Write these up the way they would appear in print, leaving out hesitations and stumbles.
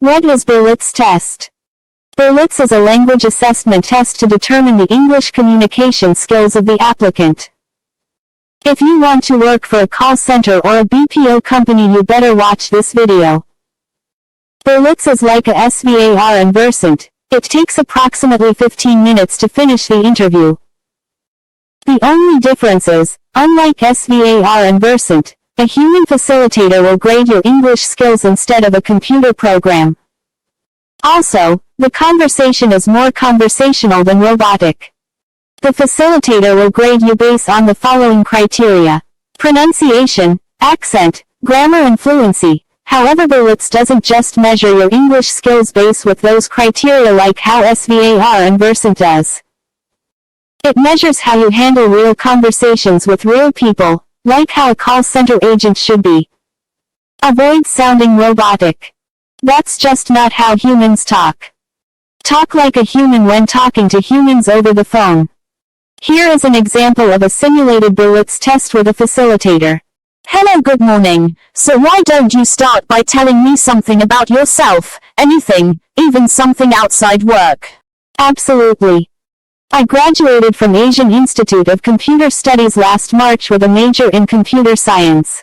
What is BERLITZ test? BERLITZ is a language assessment test to determine the English communication skills of the applicant. If you want to work for a call center or a BPO company, you better watch this video. BERLITZ is like a SVAR and Versant. It takes approximately 15 minutes to finish the interview. The only difference is, unlike SVAR and Versant, a human facilitator will grade your English skills instead of a computer program. Also, the conversation is more conversational than robotic. The facilitator will grade you based on the following criteria: pronunciation, accent, grammar and fluency. However, BERLITZ doesn't just measure your English skills based with those criteria like how SVAR and Versant does. It measures how you handle real conversations with real people, like how a call center agent should be. Avoid sounding robotic. That's just not how humans talk. Talk like a human when talking to humans over the phone. Here is an example of a simulated BERLITZ test with a facilitator. Hello, good morning. So why don't you start by telling me something about yourself, anything, even something outside work? Absolutely. I graduated from Asian Institute of Computer Studies last March with a major in computer science.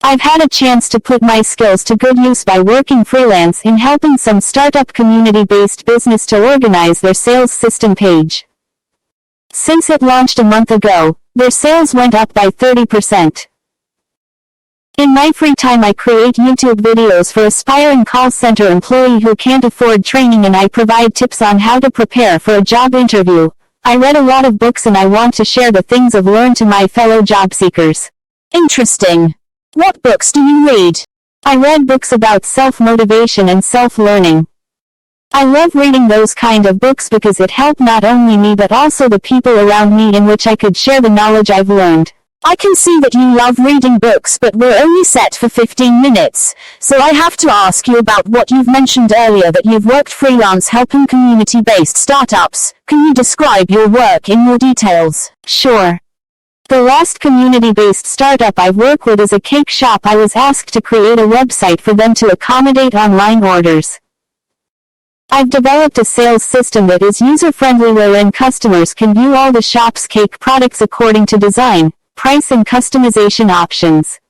I've had a chance to put my skills to good use by working freelance in helping some startup community-based business to organize their sales system page. Since it launched a month ago, their sales went up by 30%. In my free time, I create YouTube videos for aspiring call center employees who can't afford training, and I provide tips on how to prepare for a job interview. I read a lot of books and I want to share the things I've learned to my fellow job seekers. Interesting. What books do you read? I read books about self-motivation and self-learning. I love reading those kind of books because it helped not only me but also the people around me, in which I could share the knowledge I've learned. I can see that you love reading books, but we're only set for 15 minutes, so I have to ask you about what you've mentioned earlier, that you've worked freelance helping community-based startups. Can you describe your work in more details? Sure. The last community-based startup I've worked with is a cake shop. I was asked to create a website for them to accommodate online orders. I've developed a sales system that is user-friendly, wherein customers can view all the shop's cake products according to design, price and customization options.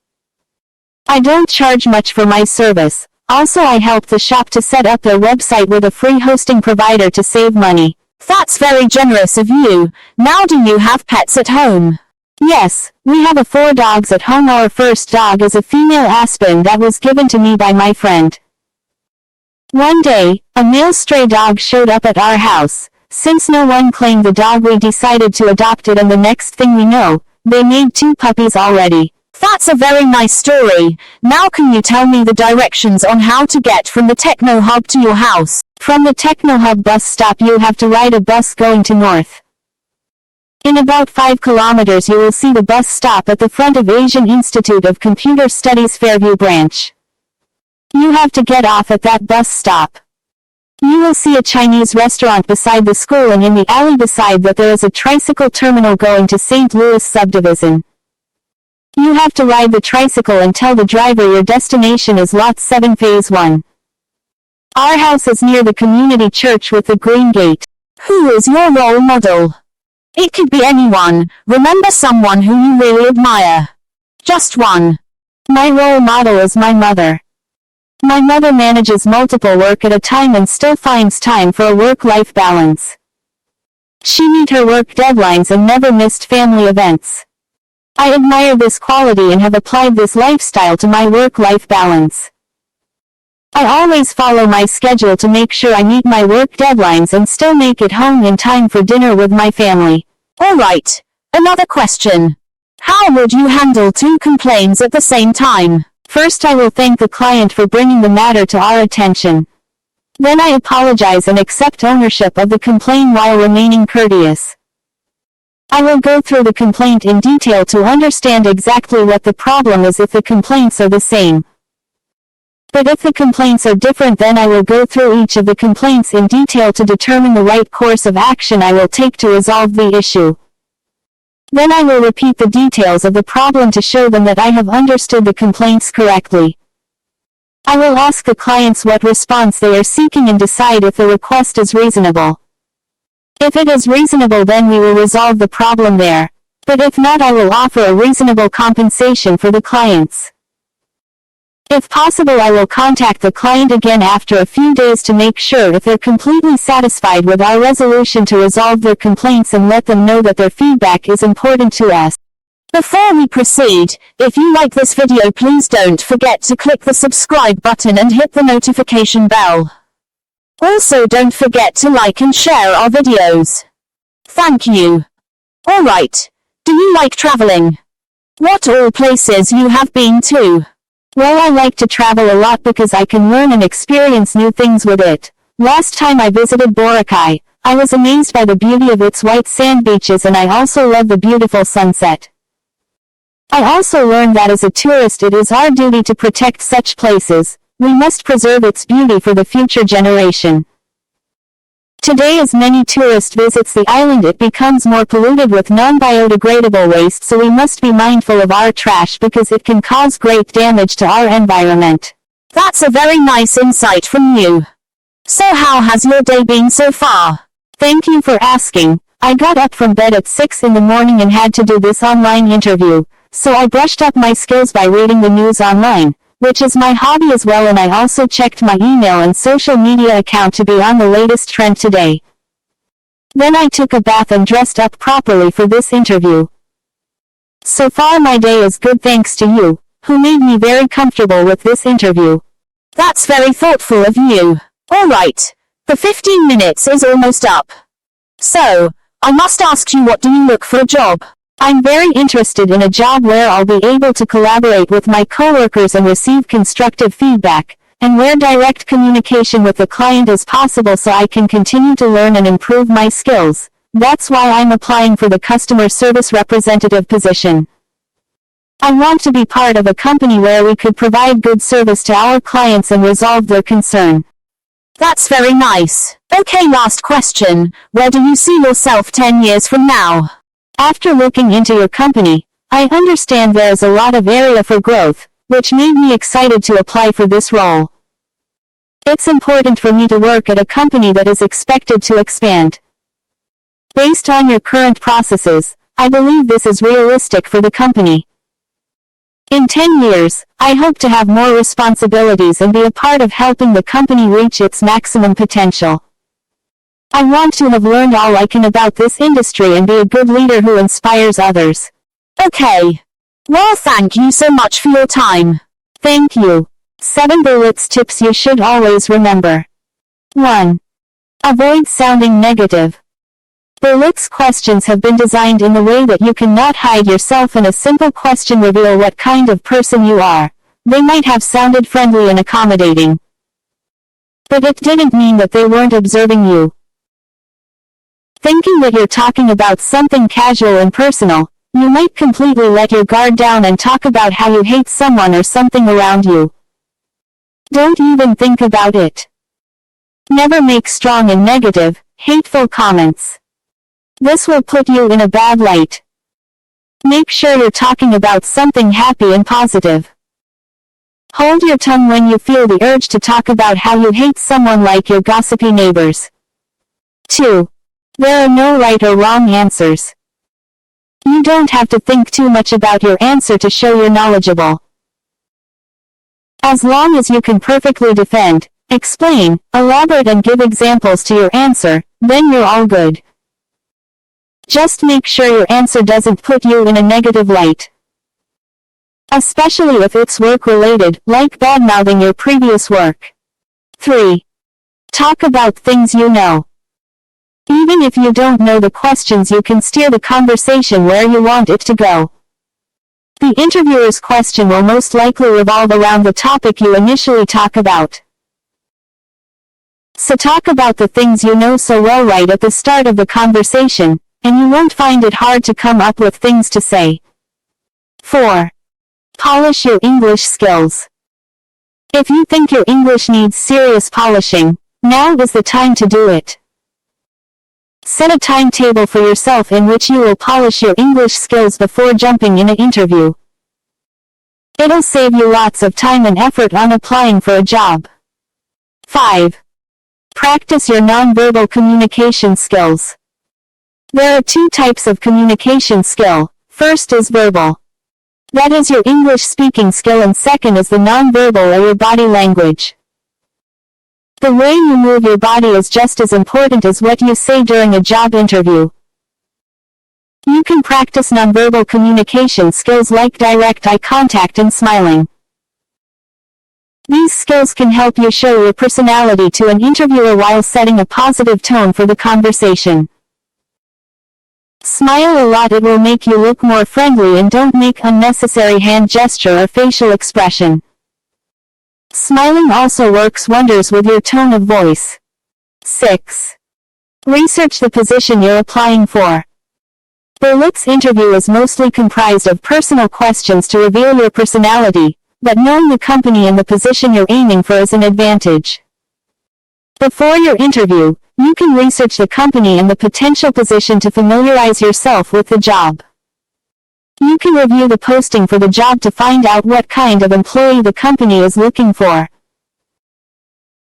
I don't charge much for my service. Also, I help the shop to set up their website with a free hosting provider to save money. That's very generous of you. Now, do you have pets at home? Yes, we have 4 dogs at home. Our first dog is a female Aspen that was given to me by my friend. One day, a male stray dog showed up at our house. Since no one claimed the dog, we decided to adopt it, and the next thing we know, they made 2 puppies already. That's a very nice story. Now can you tell me the directions on how to get from the Techno Hub to your house? From the Techno Hub bus stop, you have to ride a bus going to north. In about 5 kilometers you will see the bus stop at the front of Asian Institute of Computer Studies Fairview branch. You have to get off at that bus stop. You will see a Chinese restaurant beside the school, and in the alley beside that there is a tricycle terminal going to St. Louis subdivision. You have to ride the tricycle and tell the driver your destination is Lot 7 Phase 1. Our house is near the community church with the green gate. Who is your role model? It could be anyone. Remember someone who you really admire. Just one. My role model is my mother. My mother manages multiple work at a time and still finds time for a work-life balance. She met her work deadlines and never missed family events. I admire this quality and have applied this lifestyle to my work-life balance. I always follow my schedule to make sure I meet my work deadlines and still make it home in time for dinner with my family. Alright, another question. How would you handle 2 complaints at the same time? First, I will thank the client for bringing the matter to our attention. Then I apologize and accept ownership of the complaint while remaining courteous. I will go through the complaint in detail to understand exactly what the problem is if the complaints are the same. But if the complaints are different, then I will go through each of the complaints in detail to determine the right course of action I will take to resolve the issue. Then I will repeat the details of the problem to show them that I have understood the complaints correctly. I will ask the clients what response they are seeking and decide if the request is reasonable. If it is reasonable, then we will resolve the problem there. But if not, I will offer a reasonable compensation for the clients. If possible, I will contact the client again after a few days to make sure if they're completely satisfied with our resolution to resolve their complaints and let them know that their feedback is important to us. Before we proceed, if you like this video, please don't forget to click the subscribe button and hit the notification bell. Also, don't forget to like and share our videos. Thank you. Alright. Do you like traveling? What all places you have been to? Well, I like to travel a lot because I can learn and experience new things with it. Last time I visited Boracay, I was amazed by the beauty of its white sand beaches, and I also love the beautiful sunset. I also learned that as a tourist it is our duty to protect such places. We must preserve its beauty for the future generation. Today, as many tourists visits the island, it becomes more polluted with non-biodegradable waste, so we must be mindful of our trash because it can cause great damage to our environment. That's a very nice insight from you. So how has your day been so far? Thank you for asking. I got up from bed at 6 in the morning and had to do this online interview. So I brushed up my skills by reading the news online, which is my hobby as well, and I also checked my email and social media account to be on the latest trend today. Then I took a bath and dressed up properly for this interview. So far my day is good thanks to you, who made me very comfortable with this interview. That's very thoughtful of you. Alright. The 15 minutes is almost up. So, I must ask you, what do you look for a job? I'm very interested in a job where I'll be able to collaborate with my coworkers and receive constructive feedback, and where direct communication with the client is possible so I can continue to learn and improve my skills. That's why I'm applying for the customer service representative position. I want to be part of a company where we could provide good service to our clients and resolve their concern. That's very nice. Okay, last question. Where do you see yourself 10 years from now? After looking into your company, I understand there is a lot of area for growth, which made me excited to apply for this role. It's important for me to work at a company that is expected to expand. Based on your current processes, I believe this is realistic for the company. In 10 years, I hope to have more responsibilities and be a part of helping the company reach its maximum potential. I want to have learned all I can about this industry and be a good leader who inspires others. Okay. Well, thank you so much for your time. Thank you. 7 BERLITZ tips you should always remember. 1. Avoid sounding negative. BERLITZ questions have been designed in the way that you cannot hide yourself, and a simple question reveal what kind of person you are. They might have sounded friendly and accommodating, but it didn't mean that they weren't observing you. Thinking that you're talking about something casual and personal, you might completely let your guard down and talk about how you hate someone or something around you. Don't even think about it. Never make strong and negative, hateful comments. This will put you in a bad light. Make sure you're talking about something happy and positive. Hold your tongue when you feel the urge to talk about how you hate someone, like your gossipy neighbors. 2. There are no right or wrong answers. You don't have to think too much about your answer to show you're knowledgeable. As long as you can perfectly defend, explain, elaborate and give examples to your answer, then you're all good. Just make sure your answer doesn't put you in a negative light, especially if it's work-related, like bad-mouthing your previous work. 3. Talk about things you know. Even if you don't know the questions, you can steer the conversation where you want it to go. The interviewer's question will most likely revolve around the topic you initially talk about. So talk about the things you know so well right at the start of the conversation, and you won't find it hard to come up with things to say. 4. Polish your English skills. If you think your English needs serious polishing, now is the time to do it. Set a timetable for yourself in which you will polish your English skills before jumping in an interview. It'll save you lots of time and effort on applying for a job. 5. Practice your nonverbal communication skills. There are two types of communication skill. First is verbal. That is your English speaking skill, and second is the nonverbal or your body language. The way you move your body is just as important as what you say during a job interview. You can practice nonverbal communication skills like direct eye contact and smiling. These skills can help you show your personality to an interviewer while setting a positive tone for the conversation. Smile a lot. It will make you look more friendly, and don't make unnecessary hand gesture or facial expression. Smiling also works wonders with your tone of voice. 6. Research the position you're applying for. BERLITZ interview is mostly comprised of personal questions to reveal your personality, but knowing the company and the position you're aiming for is an advantage. Before your interview, you can research the company and the potential position to familiarize yourself with the job. You can review the posting for the job to find out what kind of employee the company is looking for.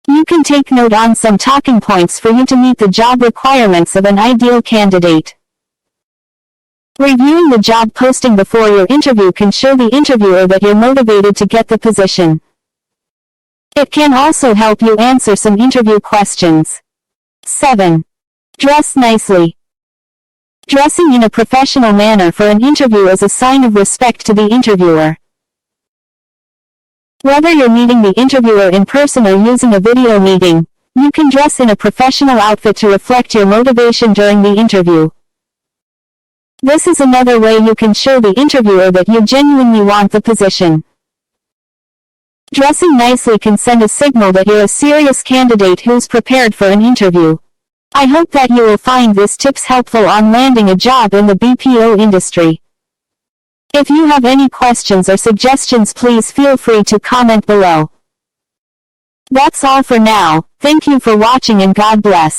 You can take note on some talking points for you to meet the job requirements of an ideal candidate. Reviewing the job posting before your interview can show the interviewer that you're motivated to get the position. It can also help you answer some interview questions. 7. Dress nicely. Dressing in a professional manner for an interview is a sign of respect to the interviewer. Whether you're meeting the interviewer in person or using a video meeting, you can dress in a professional outfit to reflect your motivation during the interview. This is another way you can show the interviewer that you genuinely want the position. Dressing nicely can send a signal that you're a serious candidate who's prepared for an interview. I hope that you will find these tips helpful on landing a job in the BPO industry. If you have any questions or suggestions, please feel free to comment below. That's all for now. Thank you for watching and God bless.